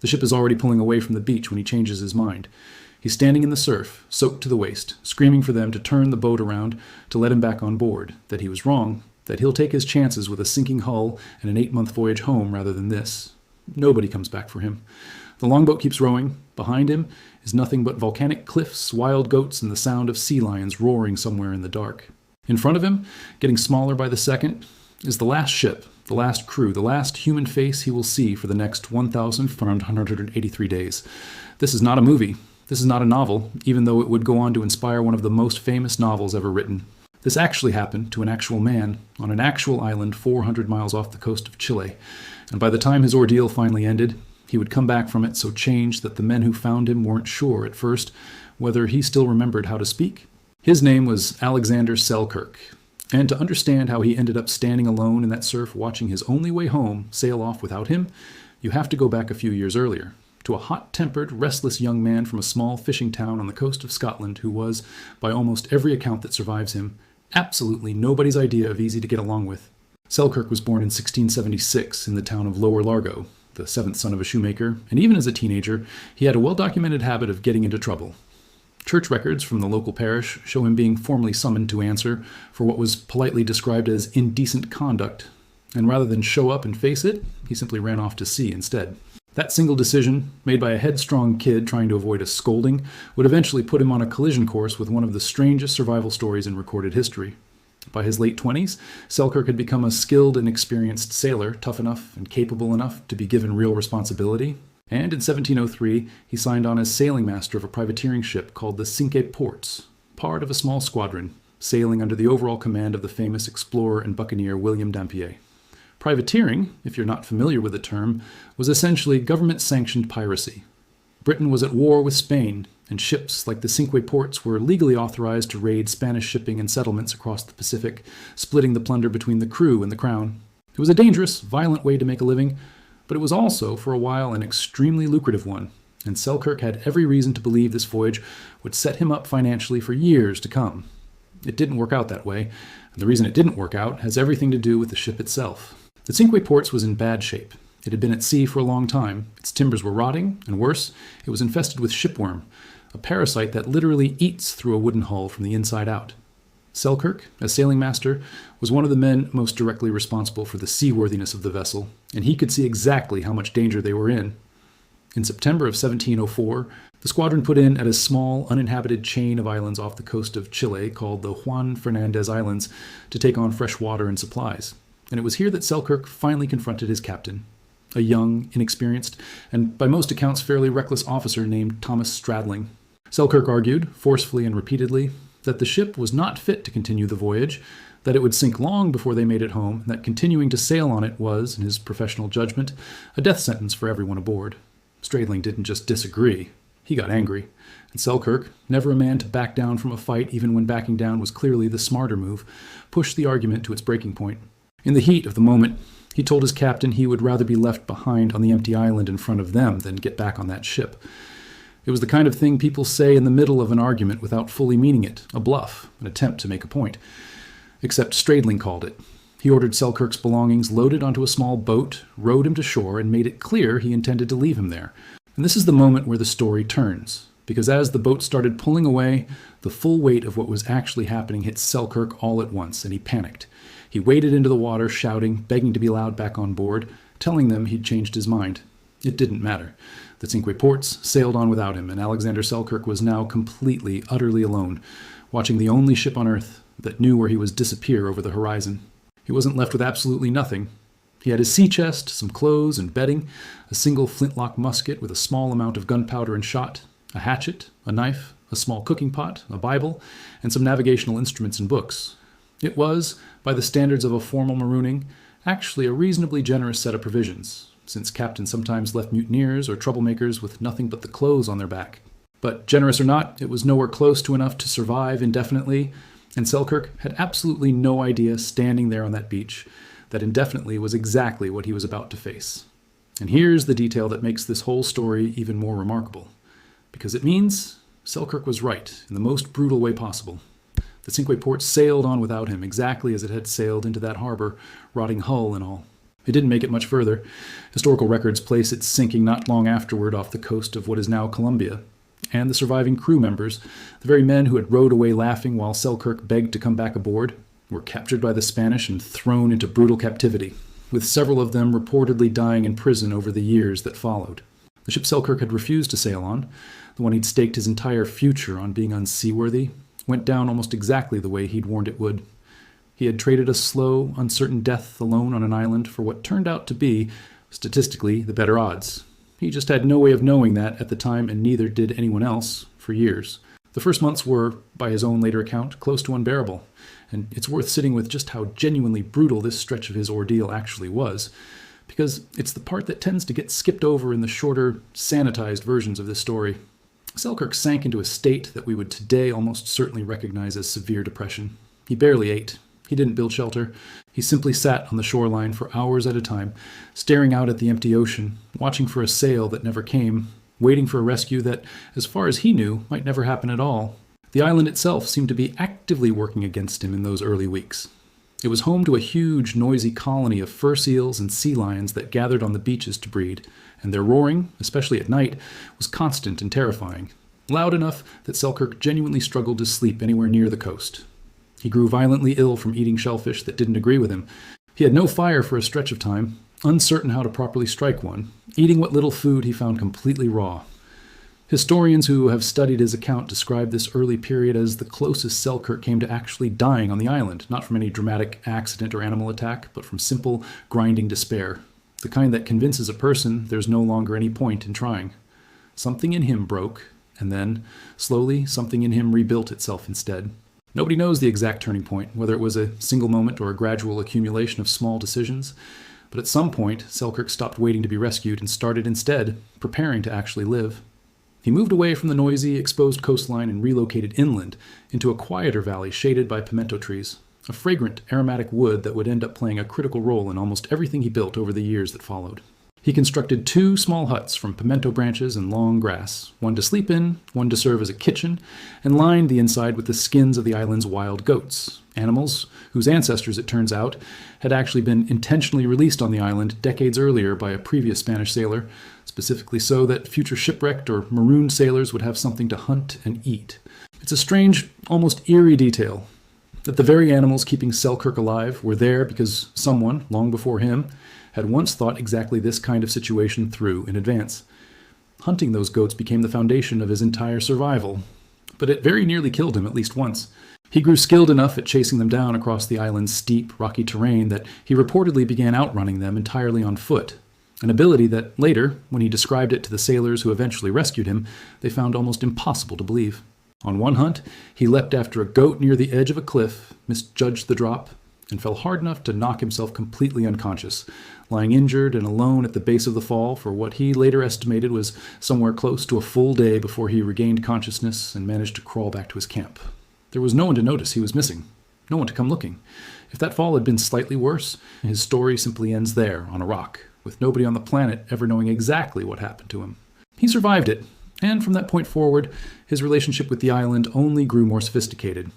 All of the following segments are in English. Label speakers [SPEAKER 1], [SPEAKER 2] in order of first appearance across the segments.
[SPEAKER 1] The ship is already pulling away from the beach when he changes his mind. He's standing in the surf, soaked to the waist, screaming for them to turn the boat around to let him back on board, that he was wrong, that he'll take his chances with a sinking hull and an 8-month voyage home rather than this. Nobody comes back for him. The longboat keeps rowing. Behind him is nothing but volcanic cliffs, wild goats, and the sound of sea lions roaring somewhere in the dark. In front of him, getting smaller by the second, is the last ship, the last crew, the last human face he will see for the next 1,183 days. This is not a movie. This is not a novel, even though it would go on to inspire one of the most famous novels ever written. This actually happened to an actual man on an actual island 400 miles off the coast of Chile, and by the time his ordeal finally ended, he would come back from it so changed that the men who found him weren't sure at first whether he still remembered how to speak. His name was Alexander Selkirk, and to understand how he ended up standing alone in that surf watching his only way home sail off without him, you have to go back a few years earlier, to a hot-tempered, restless young man from a small fishing town on the coast of Scotland who was, by almost every account that survives him, absolutely nobody's idea of easy to get along with. Selkirk was born in 1676 in the town of Lower Largo, the seventh son of a shoemaker, and even as a teenager, he had a well-documented habit of getting into trouble. Church records from the local parish show him being formally summoned to answer for what was politely described as indecent conduct, and rather than show up and face it, he simply ran off to sea instead. That single decision, made by a headstrong kid trying to avoid a scolding, would eventually put him on a collision course with one of the strangest survival stories in recorded history. By his late 20s, Selkirk had become a skilled and experienced sailor, tough enough and capable enough to be given real responsibility. And in 1703, he signed on as sailing master of a privateering ship called the Cinque Ports, part of a small squadron, sailing under the overall command of the famous explorer and buccaneer William Dampier. Privateering, if you're not familiar with the term, was essentially government-sanctioned piracy. Britain was at war with Spain, and ships like the Cinque Ports were legally authorized to raid Spanish shipping and settlements across the Pacific, splitting the plunder between the crew and the crown. It was a dangerous, violent way to make a living, but it was also, for a while, an extremely lucrative one, and Selkirk had every reason to believe this voyage would set him up financially for years to come. It didn't work out that way, and the reason it didn't work out has everything to do with the ship itself. The Cinque Ports was in bad shape. It had been at sea for a long time. Its timbers were rotting, and worse, it was infested with shipworm, a parasite that literally eats through a wooden hull from the inside out. Selkirk, as sailing master, was one of the men most directly responsible for the seaworthiness of the vessel, and he could see exactly how much danger they were in. In September of 1704, the squadron put in at a small, uninhabited chain of islands off the coast of Chile called the Juan Fernandez Islands to take on fresh water and supplies. And it was here that Selkirk finally confronted his captain, a young, inexperienced, and by most accounts fairly reckless officer named Thomas Stradling. Selkirk argued, forcefully and repeatedly, that the ship was not fit to continue the voyage, that it would sink long before they made it home, and that continuing to sail on it was, in his professional judgment, a death sentence for everyone aboard. Stradling didn't just disagree, he got angry, and Selkirk, never a man to back down from a fight even when backing down was clearly the smarter move, pushed the argument to its breaking point. In the heat of the moment, he told his captain he would rather be left behind on the empty island in front of them than get back on that ship. It was the kind of thing people say in the middle of an argument without fully meaning it, a bluff, an attempt to make a point. Except Stradling called it. He ordered Selkirk's belongings loaded onto a small boat, rowed him to shore, and made it clear he intended to leave him there. And this is the moment where the story turns, because as the boat started pulling away, the full weight of what was actually happening hit Selkirk all at once, and he panicked. He waded into the water, shouting, begging to be allowed back on board, telling them he'd changed his mind. It didn't matter. The Cinque Ports sailed on without him, and Alexander Selkirk was now completely, utterly alone, watching the only ship on Earth that knew where he was disappear over the horizon. He wasn't left with absolutely nothing. He had his sea chest, some clothes and bedding, a single flintlock musket with a small amount of gunpowder and shot, a hatchet, a knife, a small cooking pot, a Bible, and some navigational instruments and books. It was, by the standards of a formal marooning, actually a reasonably generous set of provisions, since captains sometimes left mutineers or troublemakers with nothing but the clothes on their back. But generous or not, it was nowhere close to enough to survive indefinitely, and Selkirk had absolutely no idea standing there on that beach that indefinitely was exactly what he was about to face. And here's the detail that makes this whole story even more remarkable, because it means Selkirk was right in the most brutal way possible. The Cinque Ports sailed on without him, exactly as it had sailed into that harbor, rotting hull and all. It didn't make it much further. Historical records place it sinking not long afterward off the coast of what is now Colombia. And the surviving crew members, the very men who had rowed away laughing while Selkirk begged to come back aboard, were captured by the Spanish and thrown into brutal captivity, with several of them reportedly dying in prison over the years that followed. The ship Selkirk had refused to sail on, the one he'd staked his entire future on being unseaworthy, went down almost exactly the way he'd warned it would. He had traded a slow, uncertain death alone on an island for what turned out to be, statistically, the better odds. He just had no way of knowing that at the time, and neither did anyone else for years. The first months were, by his own later account, close to unbearable, and it's worth sitting with just how genuinely brutal this stretch of his ordeal actually was, because it's the part that tends to get skipped over in the shorter, sanitized versions of this story. Selkirk sank into a state that we would today almost certainly recognize as severe depression. He barely ate. He didn't build shelter. He simply sat on the shoreline for hours at a time, staring out at the empty ocean, watching for a sail that never came, waiting for a rescue that, as far as he knew, might never happen at all. The island itself seemed to be actively working against him in those early weeks. It was home to a huge, noisy colony of fur seals and sea lions that gathered on the beaches to breed, and their roaring, especially at night, was constant and terrifying, loud enough that Selkirk genuinely struggled to sleep anywhere near the coast. He grew violently ill from eating shellfish that didn't agree with him. He had no fire for a stretch of time, uncertain how to properly strike one, eating what little food he found completely raw. Historians who have studied his account describe this early period as the closest Selkirk came to actually dying on the island, not from any dramatic accident or animal attack, but from simple, grinding despair, the kind that convinces a person there's no longer any point in trying. Something in him broke, and then, slowly, something in him rebuilt itself instead. Nobody knows the exact turning point, whether it was a single moment or a gradual accumulation of small decisions, but at some point, Selkirk stopped waiting to be rescued and started instead preparing to actually live. He moved away from the noisy, exposed coastline and relocated inland into a quieter valley shaded by pimento trees, a fragrant, aromatic wood that would end up playing a critical role in almost everything he built over the years that followed. He constructed 2 small huts from pimento branches and long grass, one to sleep in, one to serve as a kitchen, and lined the inside with the skins of the island's wild goats, animals whose ancestors, it turns out, had actually been intentionally released on the island decades earlier by a previous Spanish sailor, specifically so that future shipwrecked or marooned sailors would have something to hunt and eat. It's a strange, almost eerie detail that the very animals keeping Selkirk alive were there because someone, long before him, had once thought exactly this kind of situation through in advance. Hunting those goats became the foundation of his entire survival, but it very nearly killed him at least once. He grew skilled enough at chasing them down across the island's steep, rocky terrain that he reportedly began outrunning them entirely on foot, an ability that later, when he described it to the sailors who eventually rescued him, they found almost impossible to believe. On one hunt, he leapt after a goat near the edge of a cliff, misjudged the drop, and fell hard enough to knock himself completely unconscious, lying injured and alone at the base of the fall for what he later estimated was somewhere close to a full day before he regained consciousness and managed to crawl back to his camp. There was no one to notice he was missing, no one to come looking. If that fall had been slightly worse, his story simply ends there, on a rock, with nobody on the planet ever knowing exactly what happened to him. He survived it, and from that point forward, his relationship with the island only grew more sophisticated.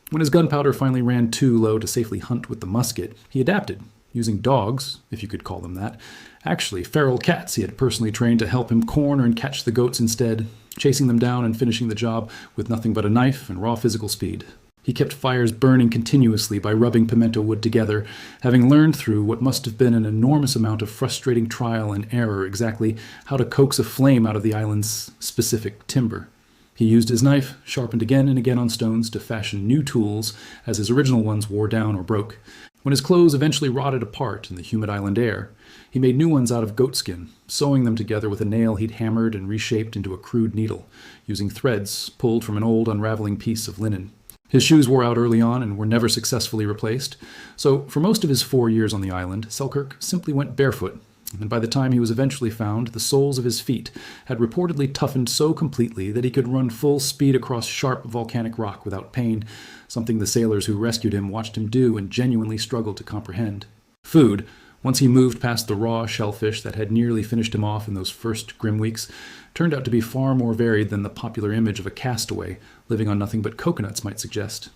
[SPEAKER 1] When his gunpowder finally ran too low to safely hunt with the musket, he adapted, using dogs, if you could call them that, actually feral cats he had personally trained to help him corner and catch the goats instead, chasing them down and finishing the job with nothing but a knife and raw physical speed. He kept fires burning continuously by rubbing pimento wood together, having learned through what must have been an enormous amount of frustrating trial and error exactly how to coax a flame out of the island's specific timber. He used his knife, sharpened again and again on stones, to fashion new tools as his original ones wore down or broke. When his clothes eventually rotted apart in the humid island air, he made new ones out of goatskin, sewing them together with a nail he'd hammered and reshaped into a crude needle, using threads pulled from an old unraveling piece of linen. His shoes wore out early on and were never successfully replaced, so for most of his 4 years on the island, Selkirk simply went barefoot, and by the time he was eventually found, the soles of his feet had reportedly toughened so completely that he could run full speed across sharp volcanic rock without pain, something the sailors who rescued him watched him do and genuinely struggled to comprehend. Food, once he moved past the raw shellfish that had nearly finished him off in those first grim weeks, turned out to be far more varied than the popular image of a castaway living on nothing but coconuts might suggest.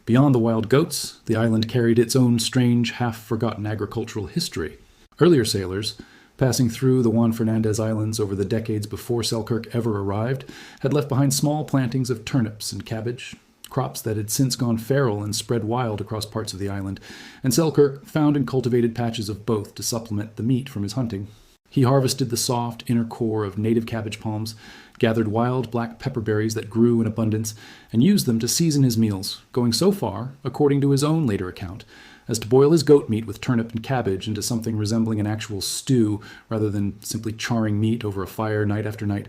[SPEAKER 1] Beyond the wild goats, the island carried its own strange, half-forgotten agricultural history. Earlier sailors, passing through the Juan Fernandez Islands over the decades before Selkirk ever arrived, had left behind small plantings of turnips and cabbage, crops that had since gone feral and spread wild across parts of the island, and Selkirk found and cultivated patches of both to supplement the meat from his hunting. He harvested the soft inner core of native cabbage palms, gathered wild black pepper berries that grew in abundance, and used them to season his meals, going so far, according to his own later account, as to boil his goat meat with turnip and cabbage into something resembling an actual stew rather than simply charring meat over a fire night after night.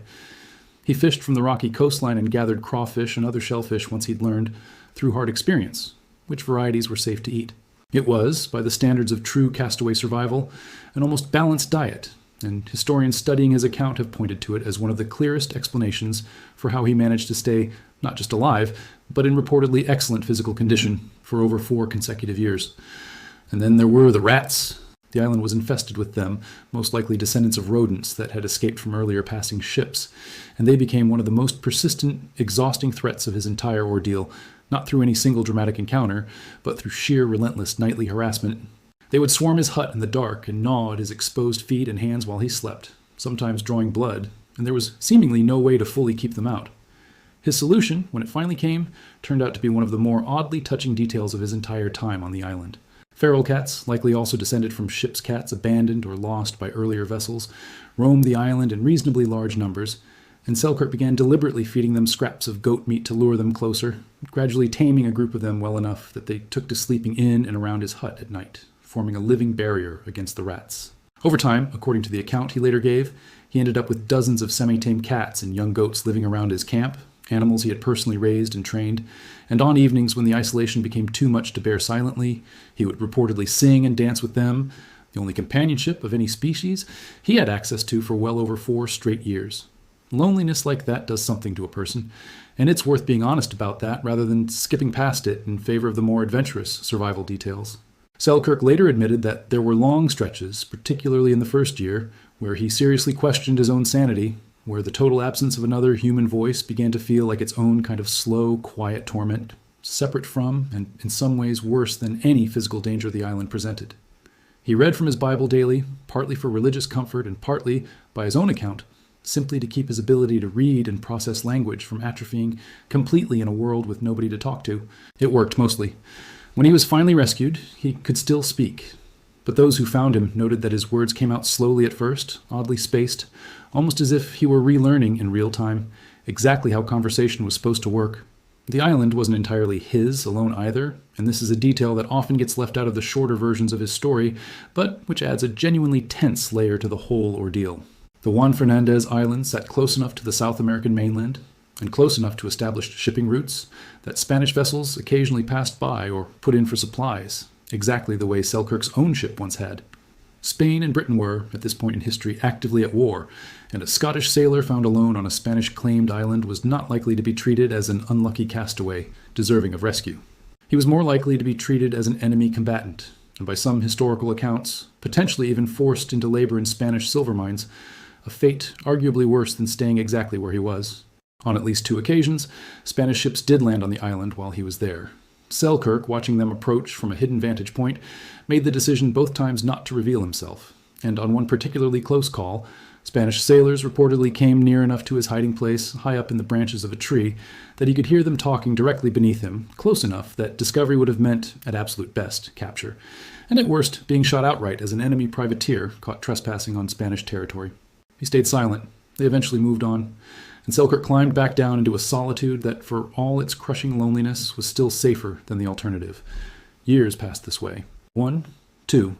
[SPEAKER 1] He fished from the rocky coastline and gathered crawfish and other shellfish once he'd learned, through hard experience, which varieties were safe to eat. It was, by the standards of true castaway survival, an almost balanced diet, and historians studying his account have pointed to it as one of the clearest explanations for how he managed to stay not just alive, but in reportedly excellent physical condition for over 4 consecutive years. And then there were the rats. The island was infested with them, most likely descendants of rodents that had escaped from earlier passing ships, and they became one of the most persistent, exhausting threats of his entire ordeal, not through any single dramatic encounter, but through sheer relentless nightly harassment. They would swarm his hut in the dark and gnaw at his exposed feet and hands while he slept, sometimes drawing blood, and there was seemingly no way to fully keep them out. His solution, when it finally came, turned out to be one of the more oddly touching details of his entire time on the island. Feral cats, likely also descended from ship's cats abandoned or lost by earlier vessels, roamed the island in reasonably large numbers, and Selkirk began deliberately feeding them scraps of goat meat to lure them closer, gradually taming a group of them well enough that they took to sleeping in and around his hut at night, forming a living barrier against the rats. Over time, according to the account he later gave, he ended up with dozens of semi-tame cats and young goats living around his camp, animals he had personally raised and trained, and on evenings when the isolation became too much to bear silently, he would reportedly sing and dance with them, the only companionship of any species he had access to for well over 4 straight years. Loneliness like that does something to a person, and it's worth being honest about that rather than skipping past it in favor of the more adventurous survival details. Selkirk later admitted that there were long stretches, particularly in the first year, where he seriously questioned his own sanity, where the total absence of another human voice began to feel like its own kind of slow, quiet torment, separate from, and in some ways worse than any physical danger the island presented. He read from his Bible daily, partly for religious comfort and partly, by his own account, simply to keep his ability to read and process language from atrophying completely in a world with nobody to talk to. It worked mostly. When he was finally rescued, he could still speak, but those who found him noted that his words came out slowly at first, oddly spaced, almost as if he were relearning in real time exactly how conversation was supposed to work. The island wasn't entirely his alone either, and this is a detail that often gets left out of the shorter versions of his story, but which adds a genuinely tense layer to the whole ordeal. The Juan Fernandez Island sat close enough to the South American mainland, and close enough to established shipping routes, that Spanish vessels occasionally passed by or put in for supplies, exactly the way Selkirk's own ship once had. Spain and Britain were, at this point in history, actively at war, and a Scottish sailor found alone on a Spanish-claimed island was not likely to be treated as an unlucky castaway, deserving of rescue. He was more likely to be treated as an enemy combatant, and by some historical accounts, potentially even forced into labor in Spanish silver mines, a fate arguably worse than staying exactly where he was. On at least 2 occasions, Spanish ships did land on the island while he was there. Selkirk, watching them approach from a hidden vantage point, made the decision both times not to reveal himself, and on one particularly close call, Spanish sailors reportedly came near enough to his hiding place, high up in the branches of a tree, that he could hear them talking directly beneath him, close enough that discovery would have meant, at absolute best, capture, and at worst, being shot outright as an enemy privateer caught trespassing on Spanish territory. He stayed silent. They eventually moved on, and Selkirk climbed back down into a solitude that, for all its crushing loneliness, was still safer than the alternative. Years passed this way. 1, 2,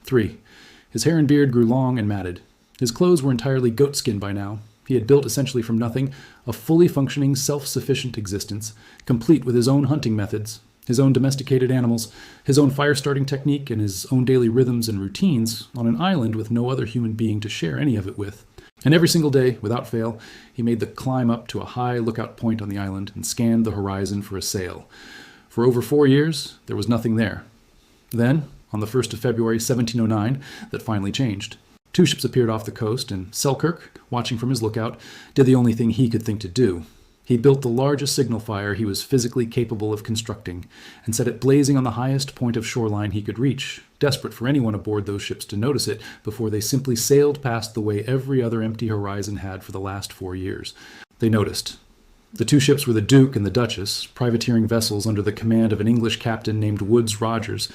[SPEAKER 1] 3. His hair and beard grew long and matted. His clothes were entirely goatskin by now. He had built essentially from nothing a fully functioning, self-sufficient existence, complete with his own hunting methods, his own domesticated animals, his own fire-starting technique, and his own daily rhythms and routines on an island with no other human being to share any of it with. And every single day, without fail, he made the climb up to a high lookout point on the island and scanned the horizon for a sail. For over 4 years, there was nothing there. Then, on the 1st of February 1709, that finally changed. 2 ships appeared off the coast, and Selkirk, watching from his lookout, did the only thing he could think to do. He built the largest signal fire he was physically capable of constructing and set it blazing on the highest point of shoreline he could reach, desperate for anyone aboard those ships to notice it before they simply sailed past the way every other empty horizon had for the last 4 years. They noticed. The two ships were the Duke and the Duchess, privateering vessels under the command of an English captain named Woodes Rogers.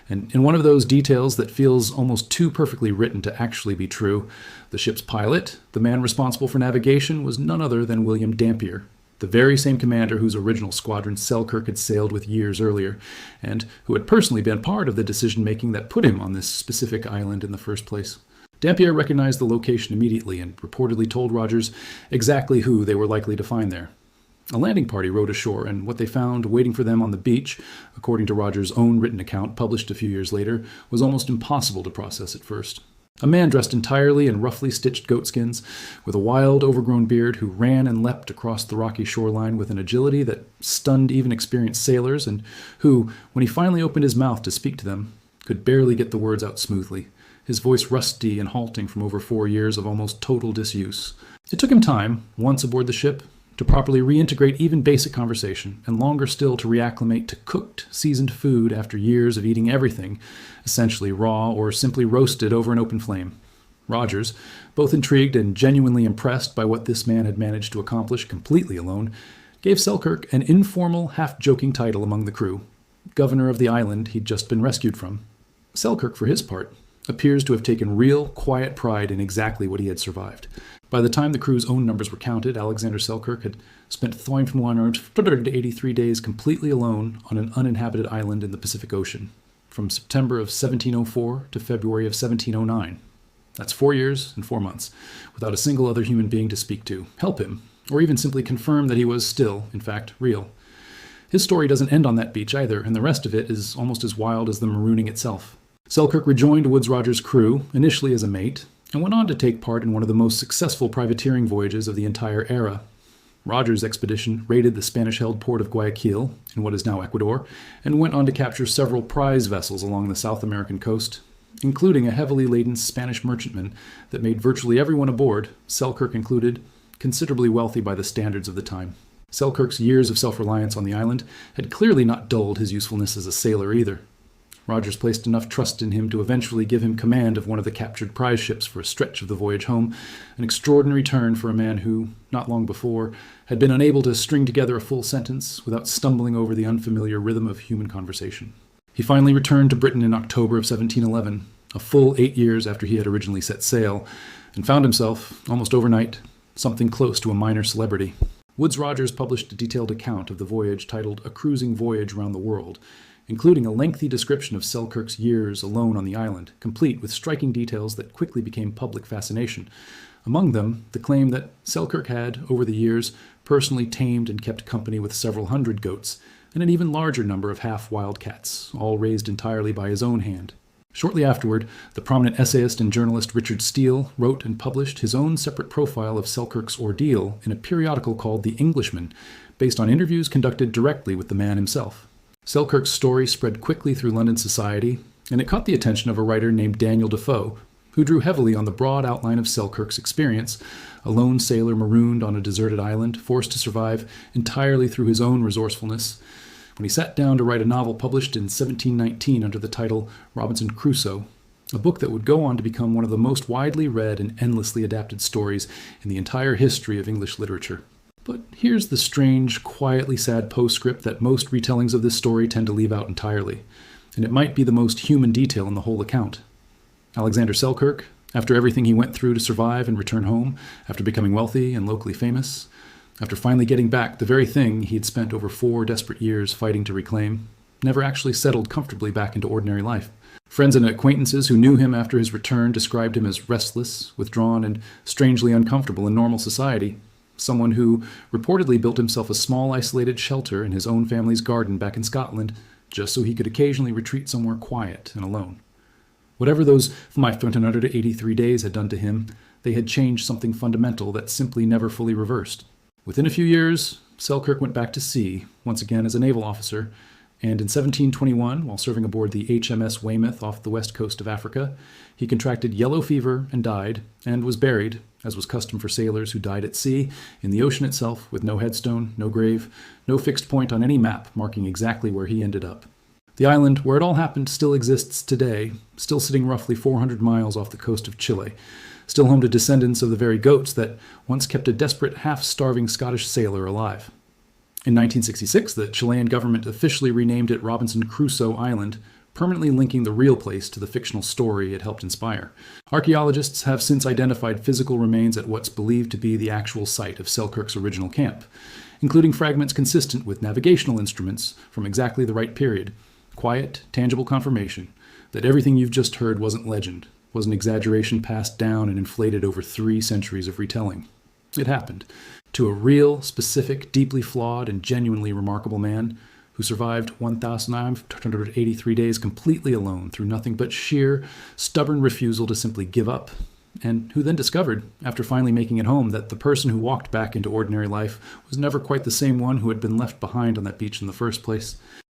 [SPEAKER 1] And in one of those details that feels almost too perfectly written to actually be true, the ship's pilot, the man responsible for navigation, was none other than William Dampier, the very same commander whose original squadron Selkirk had sailed with years earlier, and who had personally been part of the decision-making that put him on this specific island in the first place. Dampier recognized the location immediately and reportedly told Rogers exactly who they were likely to find there. A landing party rowed ashore, and what they found waiting for them on the beach, according to Rogers' own written account published a few years later, was almost impossible to process at first. A man dressed entirely in roughly stitched goatskins, with a wild, overgrown beard, who ran and leapt across the rocky shoreline with an agility that stunned even experienced sailors, and who, when he finally opened his mouth to speak to them, could barely get the words out smoothly, his voice rusty and halting from over 4 years of almost total disuse. It took him time, once aboard the ship, to properly reintegrate even basic conversation, and longer still to reacclimate to cooked, seasoned food after years of eating everything, essentially raw or simply roasted over an open flame. Rogers, both intrigued and genuinely impressed by what this man had managed to accomplish completely alone, gave Selkirk an informal, half-joking title among the crew, governor of the island he'd just been rescued from. Selkirk, for his part, appears to have taken real, quiet pride in exactly what he had survived. By the time the crew's own numbers were counted, Alexander Selkirk had spent 383 days completely alone on an uninhabited island in the Pacific Ocean, from September of 1704 to February of 1709. That's 4 years and 4 months, without a single other human being to speak to, help him, or even simply confirm that he was still, in fact, real. His story doesn't end on that beach either, and the rest of it is almost as wild as the marooning itself. Selkirk rejoined Woodes Rogers' crew, initially as a mate, and went on to take part in one of the most successful privateering voyages of the entire era. Rogers' expedition raided the Spanish-held port of Guayaquil, in what is now Ecuador, and went on to capture several prize vessels along the South American coast, including a heavily laden Spanish merchantman that made virtually everyone aboard, Selkirk included, considerably wealthy by the standards of the time. Selkirk's years of self-reliance on the island had clearly not dulled his usefulness as a sailor either. Rogers placed enough trust in him to eventually give him command of one of the captured prize ships for a stretch of the voyage home, an extraordinary turn for a man who, not long before, had been unable to string together a full sentence without stumbling over the unfamiliar rhythm of human conversation. He finally returned to Britain in October of 1711, a full 8 years after he had originally set sail, and found himself, almost overnight, something close to a minor celebrity. Woodes Rogers published a detailed account of the voyage titled A Cruising Voyage Round the World, including a lengthy description of Selkirk's years alone on the island, complete with striking details that quickly became public fascination. Among them, the claim that Selkirk had, over the years, personally tamed and kept company with several hundred goats, and an even larger number of half-wild cats, all raised entirely by his own hand. Shortly afterward, the prominent essayist and journalist Richard Steele wrote and published his own separate profile of Selkirk's ordeal in a periodical called The Englishman, based on interviews conducted directly with the man himself. Selkirk's story spread quickly through London society, and it caught the attention of a writer named Daniel Defoe, who drew heavily on the broad outline of Selkirk's experience, a lone sailor marooned on a deserted island, forced to survive entirely through his own resourcefulness, when he sat down to write a novel published in 1719 under the title Robinson Crusoe, a book that would go on to become one of the most widely read and endlessly adapted stories in the entire history of English literature. But here's the strange, quietly sad postscript that most retellings of this story tend to leave out entirely, and it might be the most human detail in the whole account. Alexander Selkirk, after everything he went through to survive and return home, after becoming wealthy and locally famous, after finally getting back the very thing he had spent over 4 desperate years fighting to reclaim, never actually settled comfortably back into ordinary life. Friends and acquaintances who knew him after his return described him as restless, withdrawn, and strangely uncomfortable in normal society, someone who reportedly built himself a small isolated shelter in his own family's garden back in Scotland, just so he could occasionally retreat somewhere quiet and alone. Whatever those 583 days had done to him, they had changed something fundamental that simply never fully reversed. Within a few years, Selkirk went back to sea, once again as a naval officer, And in 1721, while serving aboard the HMS Weymouth off the west coast of Africa, he contracted yellow fever and died, and was buried, as was custom for sailors who died at sea, in the ocean itself, with no headstone, no grave, no fixed point on any map marking exactly where he ended up. The island where it all happened still exists today, still sitting roughly 400 miles off the coast of Chile, still home to descendants of the very goats that once kept a desperate, half-starving Scottish sailor alive. In 1966, the Chilean government officially renamed it Robinson Crusoe Island, permanently linking the real place to the fictional story it helped inspire. Archaeologists have since identified physical remains at what's believed to be the actual site of Selkirk's original camp, including fragments consistent with navigational instruments from exactly the right period. Quiet, tangible confirmation that everything you've just heard wasn't legend, was an exaggeration passed down and inflated over 3 centuries of retelling. It happened to a real, specific, deeply flawed, and genuinely remarkable man who survived 1,983 days completely alone through nothing but sheer, stubborn refusal to simply give up, and who then discovered, after finally making it home, that the person who walked back into ordinary life was never quite the same one who had been left behind on that beach in the first place.